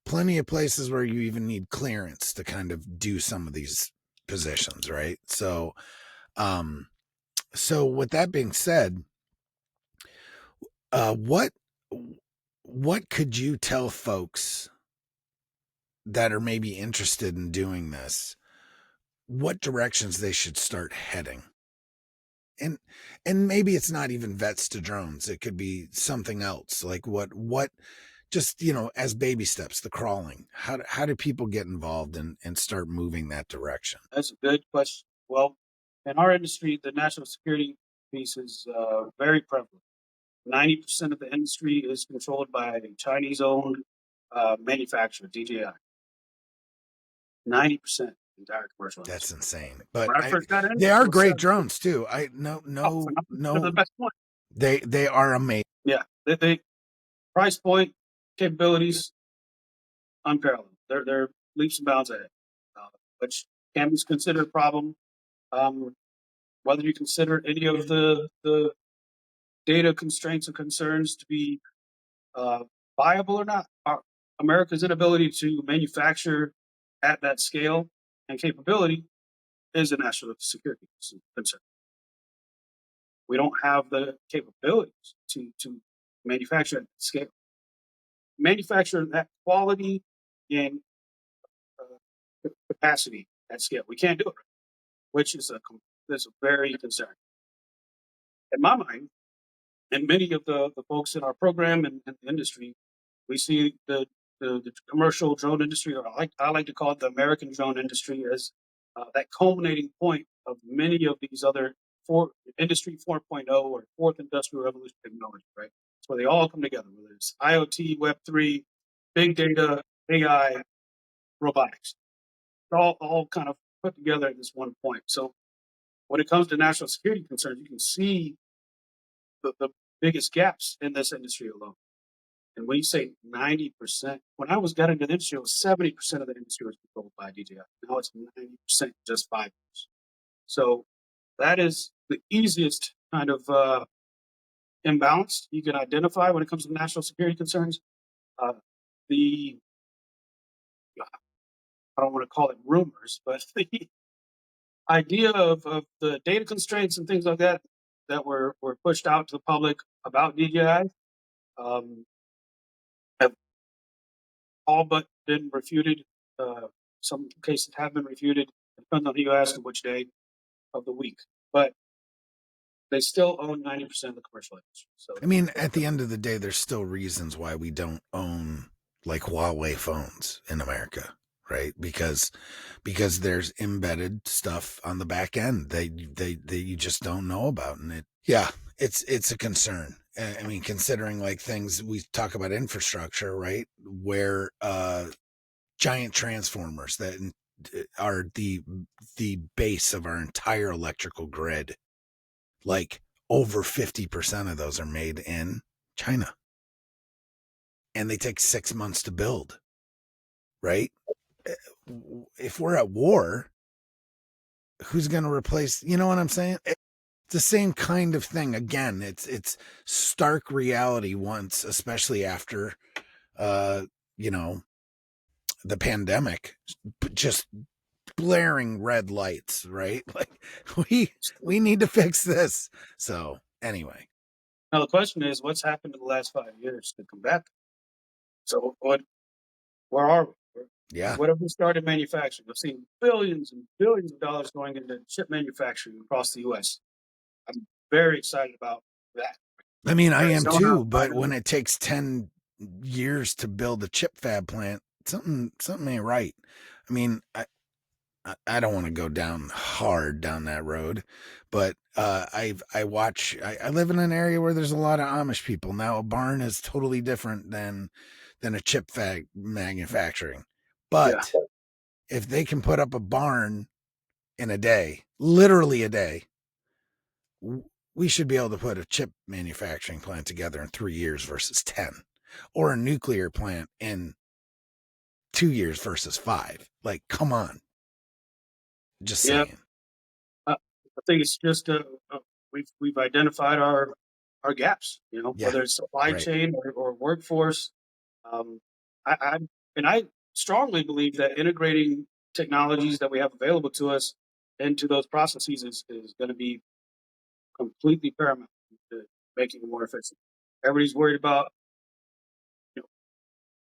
plenty of places where you even need clearance to kind of do some of these positions, right? Um, so with that being said, uh, what what could you tell folks that are maybe interested in doing this? What directions they should start heading? And maybe it's not even vets to drones. It could be something else. Like what just as baby steps, the crawling. How do people get involved and start moving that direction? That's a good question. Well, in our industry, the national security piece is very prevalent. 90% of the industry is controlled by a Chinese-owned manufacturer, DJI. 90% entire commercial That's industry. insane. But When I first got in, they it are was great 7. drones too. I no Oh, no phenomenal. They're the no best one. they are amazing. Yeah, they price point, capabilities, unparalleled. They're leaps and bounds ahead, which can be considered a problem. Um, whether you consider any of the data constraints and concerns to be uh, viable or not. America's inability to manufacture at that scale and capability is a national security concern. We don't have the capabilities to manufacture at that scale, manufacture that quality and capacity at scale. We can't do it, which is that's a very concerning. In my mind, and many of the folks in our program and the industry, we see the commercial drone industry, or I like to call it the American drone industry, as that culminating point of many of these other industry 4.0 or fourth industrial revolution technology, right? It's where they all come together, whether it's IoT, Web3, big data, AI, robotics. It's all kind of put together at this one point. So when it comes to national security concerns, you can see the biggest gaps in this industry alone. And when you say 90%, when I was got into the industry, it was 70% of the industry was controlled by DJI. Now it's 90% just 5 years. So that is the easiest kind of imbalance you can identify when it comes to national security concerns. Uh, the I don't want to call it rumors, but the idea of the data constraints and things like that were pushed out to the public about DJI have all but been refuted. Some cases have been refuted. It depends on who you ask and which day of the week. But they still own 90% of the commercial industry. So I mean, at the end of the day, there's still reasons why we don't own like Huawei phones in America, right? Because there's embedded stuff on the back end that you just don't know about, and it's a concern. I mean, considering like things we talk about infrastructure, right? Where giant transformers that are the base of our entire electrical grid, like over 50% of those are made in China, and they take 6 months to build, right? If we're at war, who's going to replace, you know what I'm saying? It's the same kind of thing. Again, it's stark reality once, especially after uh you know the pandemic, just blaring red lights, right? Like we So we need to fix this. So anyway, now the question is, what's happened in the last 5 years to combat that? So where are we? yeah. What have we started manufacturing? I've seen billions and billions of dollars going into chip manufacturing across the U.S. I'm very excited about that. I mean, I am Arizona, too, but when 500. it takes 10 years to build a chip fab plant, something ain't right. I mean, I don't want to go down hard down that road, but I live in an area where there's a lot of Amish people. Now a barn is totally different than a chip fab manufacturing. Yeah, But if they can put up a barn in a day, literally a day, we should be able to put a chip manufacturing plant together in 3 years versus 10, or a nuclear plant in 2 years versus five. Like, come on. Just yeah. saying. I think it's just we've identified our gaps. You know, Yeah. whether it's supply Right. chain or workforce. Um, I and I strongly believe that integrating technologies that we have available to us into those processes is going to be completely paramount to making it more efficient. Everybody's worried about, you know,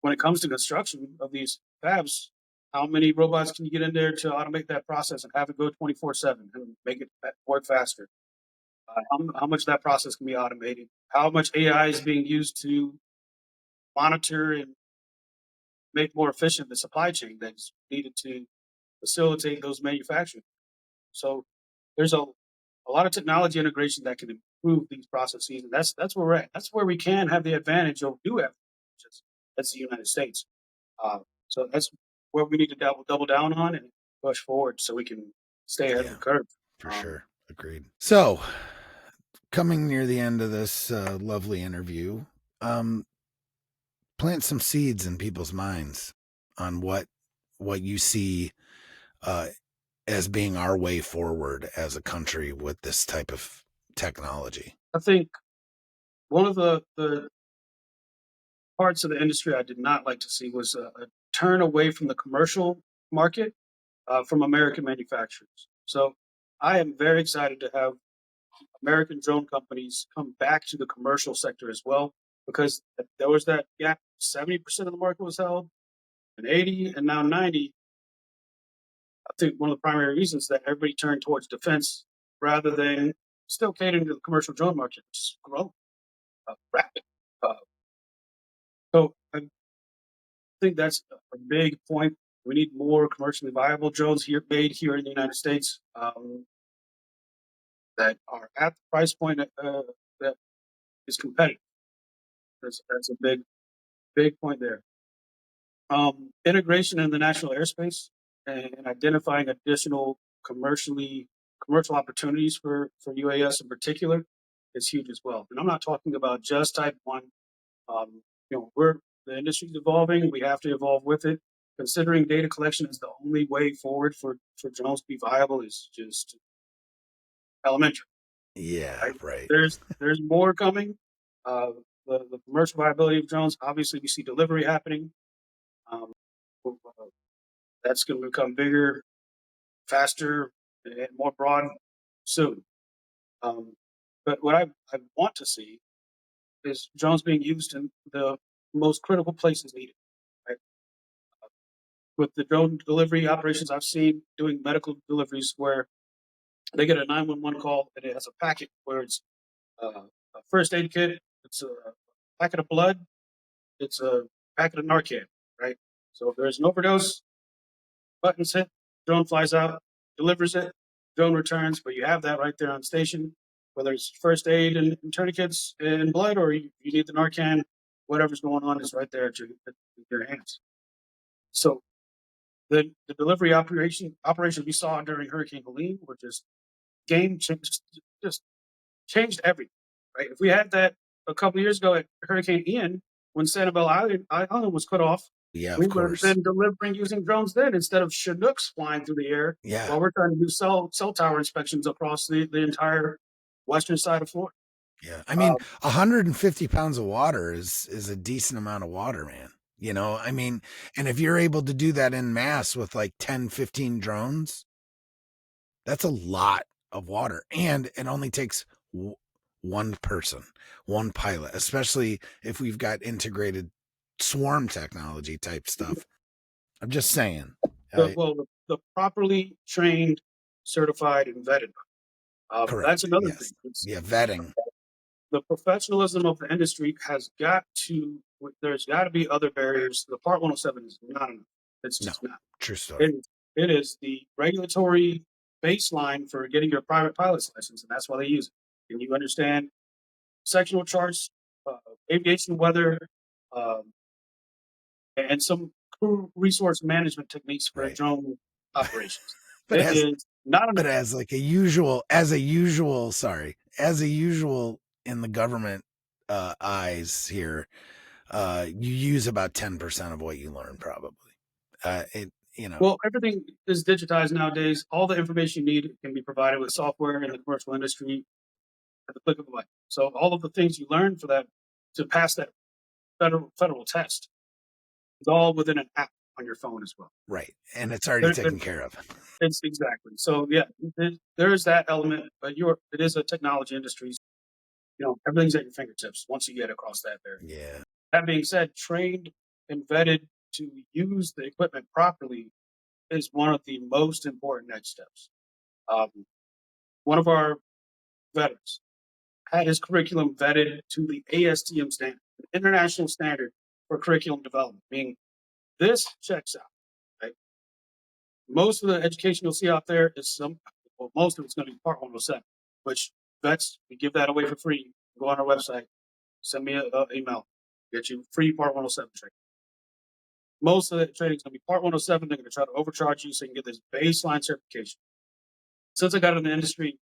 when it comes to construction of these fabs, how many robots can you get in there to automate that process and have it go 24/7 and make it work faster? How much that process can be automated? How much AI is being used to monitor and make more efficient the supply chain that's needed to facilitate those manufacturing? So there's a lot of technology integration that can improve these processes, and that's where we're at. That's where we can have the advantage, or do have, that's the United States. So that's where we need to double down on and push forward so we can stay ahead of the Yeah, curve. for Um, sure. Agreed. So, coming near the end of this lovely interview, um, plant some seeds in people's minds on what you see uh, as being our way forward as a country with this type of technology. I think one of the parts of the industry I did not like to see was a turn away from the commercial market from American manufacturers. So I am very excited to have American drone companies come back to the commercial sector as well, because there was that gap. 70% of the market was held, and 80, and now 90. I think one of the primary reasons that everybody turned towards defense rather than still catering to the commercial drone market, which is growing rapid. Uh, so I think that's a big point. We need more commercially viable drones here made here in the United States, that are at the price point that is competitive. That's a big point there. Integration in the national airspace and identifying additional commercial opportunities for UAS in particular is huge as well. And I'm not talking about just Type 1. The industry's evolving. We have to evolve with it. Considering data collection is the only way forward for drones to be viable is just elementary. Yeah, Right? right. There's more coming. Uh, the commercial viability of drones. Obviously, we see delivery happening. Um, that's going to become bigger, faster, and more broad soon. Um, but what I want to see is drones being used in the most critical places needed. Right? With the drone delivery operations I've seen doing medical deliveries, where they get a 911 call and it has a packet where it's a first aid kit, it's a packet of blood, it's a packet of Narcan, right? So if there's an overdose, buttons hit, drone flies out, delivers it, drone returns, but you have that right there on station, whether it's first aid and tourniquets and blood, or you need the Narcan, whatever's going on is right there at your hands. So the delivery operations we saw during Hurricane Helene were just game changed, just changed everything. Right? If we had that a couple years ago at Hurricane Ian, when Sanibel Island was cut off, Yeah, we of would have course. been delivering using drones then instead of Chinooks flying through the air Yeah, while we're trying to do cell tower inspections across the entire western side of Florida. yeah. I mean, Um, 150 pounds of water is a decent amount of water, man. I mean, and if you're able to do that in mass with like 10, 15 drones, that's a lot of water. And it only takes one person, one pilot, especially if we've got integrated swarm technology type stuff. I'm just saying. the, Uh, well, the properly trained, certified, and vetted. That's Correct. another thing. Yes. Yeah. Vetting. The professionalism of the industry has got to. There's got to be other barriers. The Part 107 is not enough. It's No. just not. True story. It is, it is the regulatory baseline for getting your private pilot's license, and that's why they use it. And you understand sectional charts, uh, aviation weather, um, and some crew resource management techniques for Right. drone operations. But It as is not but enough. as a usual in the government eyes here, you use about 10% of what you learn probably. It Well, everything is digitized nowadays. All the information you need can be provided with software in the commercial industry at the click of a button. So all of the things you learn for that to pass that federal test is all within an app on your phone as well. right. And it's already There, taken care of. it's exactly. So yeah, there is that element, but it is a technology industry. Everything's at your fingertips once you get across that barrier. Yeah. That being said, trained and vetted to use the equipment properly is one of the most important next steps. Um, One of our veterans had his curriculum vetted to the ASTM standard, an international standard for curriculum development, meaning this checks out. Right? Most of the education you'll see out there most of it's going to be Part 107, which vets, we give that away for free. Go on our website, send me an email, get you free Part 107 training. Most of the training is going to be Part 107. They're going to try to overcharge you so you can get this baseline certification. Since I got in the industry,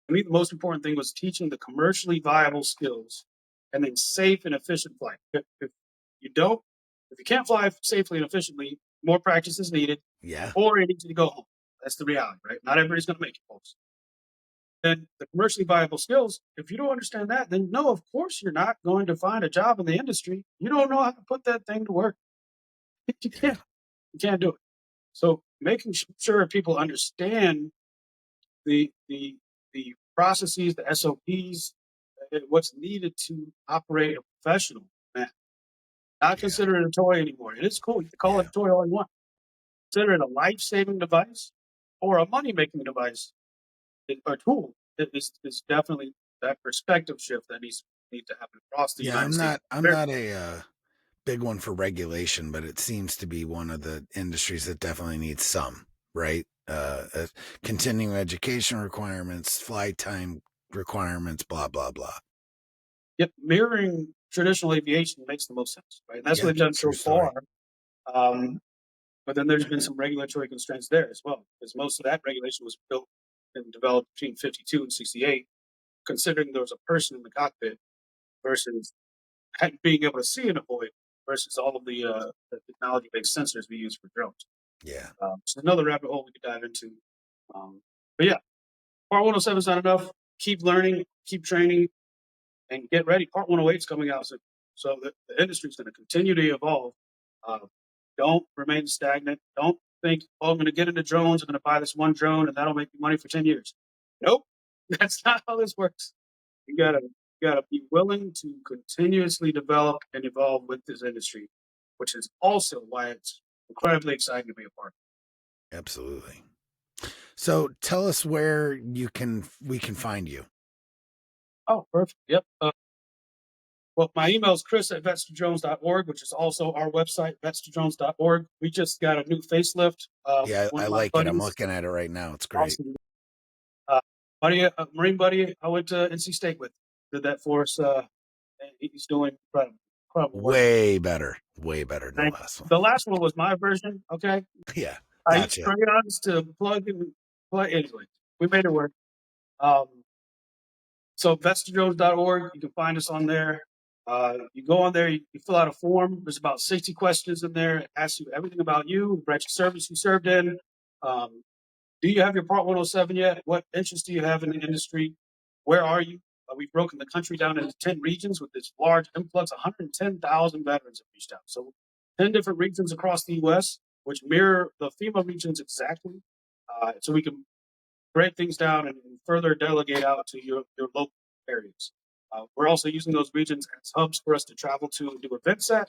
to me, the most important thing was teaching the commercially viable skills and then safe and efficient flight. If you don't, if you can't fly safely and efficiently, more practice is needed, Yeah. or you need to go home. That's the reality, right? Not everybody's going to make it, folks. Then the commercially viable skills, if you don't understand that, then no, of course you're not going to find a job in the industry. You don't know how to put that thing to work. You Yeah. can't. You can't do it. So making sure people understand the the processes, the SOPs, what's needed to operate a professional, man. Not Yeah. consider it a toy anymore. It is cool. You can call it Yeah. a toy all you want. Consider it a life saving device or a money making device or tool. Is definitely that perspective shift that need to happen across the Yeah. United I'm States. not I'm not a big one for regulation, but it seems to be one of the industries that definitely needs some, right? Continuing education requirements, flight time requirements, blah, blah, blah. Yep, mirroring traditional aviation makes the most sense, right? And that's what Yeah, they've done true so far. story. Um, But then there's been some regulatory constraints there as well, because most of that regulation was built and developed between 52 and 68, considering there was a person in the cockpit versus being able to see in a void versus all of the technology based sensors we use for drones. Yeah. So another rabbit hole we could dive into. But yeah, Part 107 is not enough. Keep learning, keep training, and get ready. Part 108 is coming out soon. So the industry is going to continue to evolve. Uh, don't remain stagnant. Don't think, oh, I'm going to get into drones. I'm going to buy this one drone and that'll make me money for 10 years. Nope. That's not how this works. You gotta be willing to continuously develop and evolve with this industry, which is also why it's incredibly exciting to be a part Absolutely. So tell us where we can find you. of. Oh, perfect. Yep. Well, my email is chris@vetsterjones.org, which is also our website, vetsterjones.org. We just got a new facelift. Yeah, One I of my like it. I'm buddies, looking at it right now. It's great. awesome, Marine buddy, I went to NC State with, did that for us. And he's doing incredible work. Way better. Way better than the Thank last one. The last one was my version. Okay, Yeah, I used gotcha. crayons to plug and play. Anyway, we made it work. Um, so vetsterjones.org, you can find us on there. You go on there, you fill out a form. There's about 60 questions in there. It asks you everything about you, branch of service you served in. Um, do you have your Part 107 yet? What interest do you have in the industry? Where are you? We've broken the country down into 10 regions with this large influx. 110,000 veterans have reached out. So 10 different regions across the U.S., which mirror the FEMA regions exactly. So we can break things down and further delegate out to your local areas. We're also using those regions as hubs for us to travel to and do events at,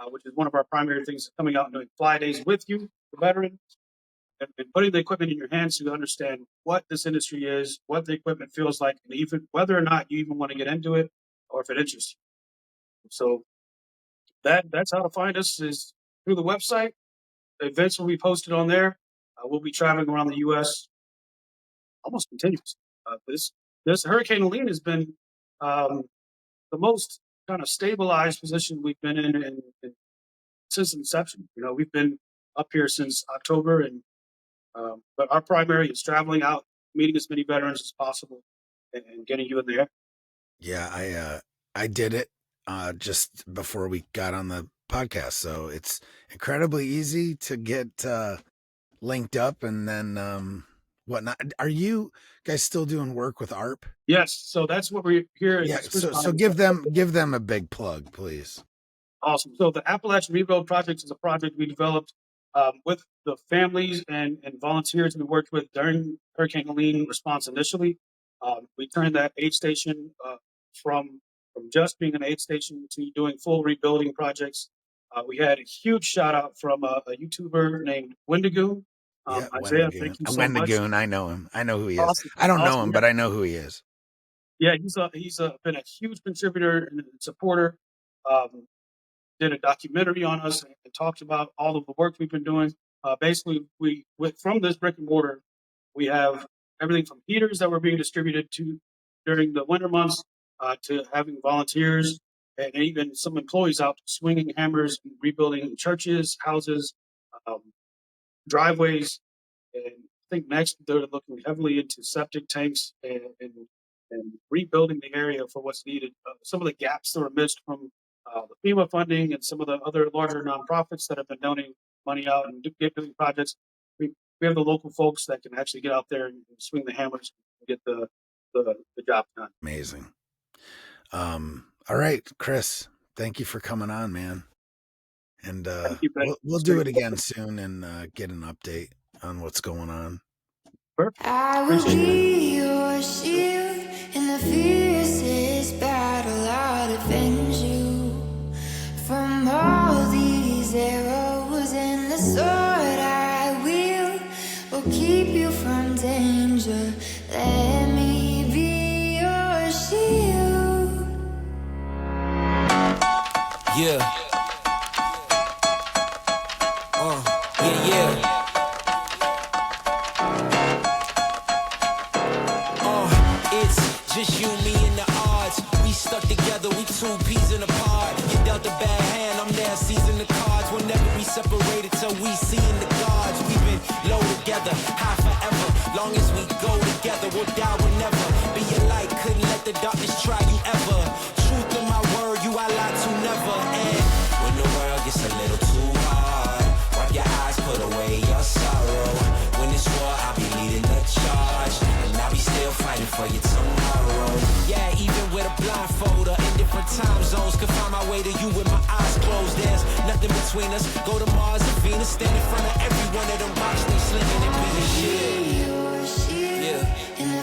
which is one of our primary things, coming out and doing fly days with you, the veteran, and putting the equipment in your hands so you understand what this industry is, what the equipment feels like, and even whether or not you even want to get into it or if it interests you. So that's how to find us, is through the website. The events will be posted on there. We'll be traveling around the U.S. almost continuously. This Hurricane Helene has been um, the most kind of stabilized position we've been in since inception. You know, we've been up here since October, and but our primary is traveling out, meeting as many veterans as possible, and getting you in there. Yeah, I did it just before we got on the podcast. So it's incredibly easy to get linked up and then whatnot. Are you guys still doing work with ARP? Yes, so that's what we're here at Yeah, Spruce so Pine. give them a big plug, please. Awesome. So the Appalachian Rebuild Project is a project we developed with the families and volunteers we worked with during Hurricane Helene response initially. We turned that aid station from just being an aid station to doing full rebuilding projects. We had a huge shout out from a YouTuber named Wendigoon. Yeah, Isaiah, Wendigoon. thank you so much. Wendigoon, I know him. I know who he is. Awesome. I don't know Awesome. him, but I know who he is. Yeah, he's been a huge contributor and supporter. Um, did a documentary on us and talked about all of the work we've been doing. Basically, from this brick and mortar, we have everything from heaters that were being distributed to during the winter months to having volunteers and even some employees out swinging hammers and rebuilding churches, houses, um, driveways, and I think next they're looking heavily into septic tanks and rebuilding the area for what's needed. Some of the gaps that were missed from the FEMA funding and some of the other larger nonprofits that have been donating money out and doing projects. We, we have the local folks that can actually get out there and swing the hammers and get the job done. Amazing. All right, Chris, thank you for coming on, man. And Thank you, Ben. we'll do it again soon and get an update on what's going on. Perfect. I will be your shield in the fiercest battle. I'll defend you from all these arrows, and the sword I wield will keep you from danger. Let me be your shield. Yeah. Yeah. It's just you, me, and the odds. We stuck together, we two peas in a pod. You dealt a bad hand, I'm there seizing the cards. We'll never be separated till we see in the gods. We've been low together, high forever. Long as we go together, we'll die whenever. Be a light, couldn't let the darkness try you ever. Truth in my word, you I lie to never. And when the world gets a little too hard, wipe your eyes, put away your sorrow. When it's war, I'll be leading the charge, and I'll be still fighting for you tomorrow. Yeah, even with a blindfold or in different time zones, could find my way to you with my eyes closed. There's nothing between us. Go to Mars and Venus, stand in front of every one of them rocks they slinging and being Your shield in the